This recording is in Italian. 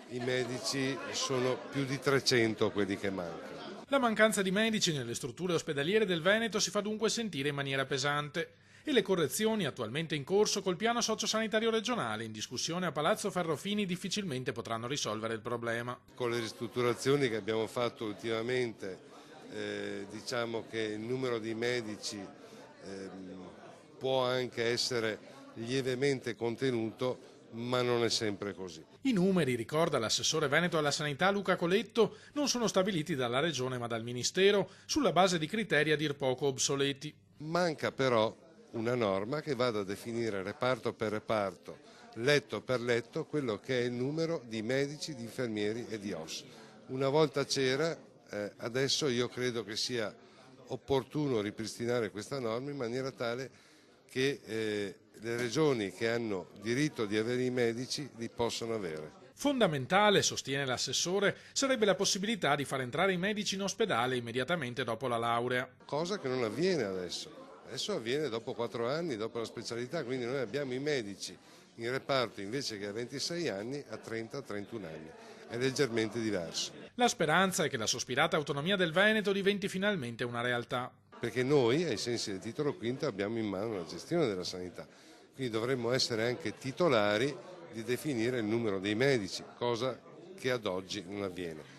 i medici sono più di 300 quelli che mancano. La mancanza di medici nelle strutture ospedaliere del Veneto si fa dunque sentire in maniera pesante e le correzioni attualmente in corso col piano sociosanitario regionale in discussione a Palazzo Ferrofini difficilmente potranno risolvere il problema. Con le ristrutturazioni che abbiamo fatto ultimamente diciamo che il numero di medici può anche essere lievemente contenuto, ma non è sempre così. I numeri, ricorda l'assessore veneto alla sanità Luca Coletto, non sono stabiliti dalla Regione ma dal Ministero sulla base di criteri a dir poco obsoleti. Manca però una norma che vada a definire reparto per reparto, letto per letto, quello che è il numero di medici, di infermieri e di OSS. Una volta c'era, adesso io credo che sia opportuno ripristinare questa norma in maniera tale che le regioni che hanno diritto di avere i medici li possano avere. Fondamentale, sostiene l'assessore, sarebbe la possibilità di far entrare i medici in ospedale immediatamente dopo la laurea. Cosa che non avviene adesso. Adesso avviene dopo 4 anni, dopo la specialità, quindi noi abbiamo i medici in reparto invece che a 26 anni a 30-31 anni. È leggermente diverso. La speranza è che la sospirata autonomia del Veneto diventi finalmente una realtà. Perché noi, ai sensi del titolo quinto, abbiamo in mano la gestione della sanità. Quindi dovremmo essere anche titolari di definire il numero dei medici, cosa che ad oggi non avviene.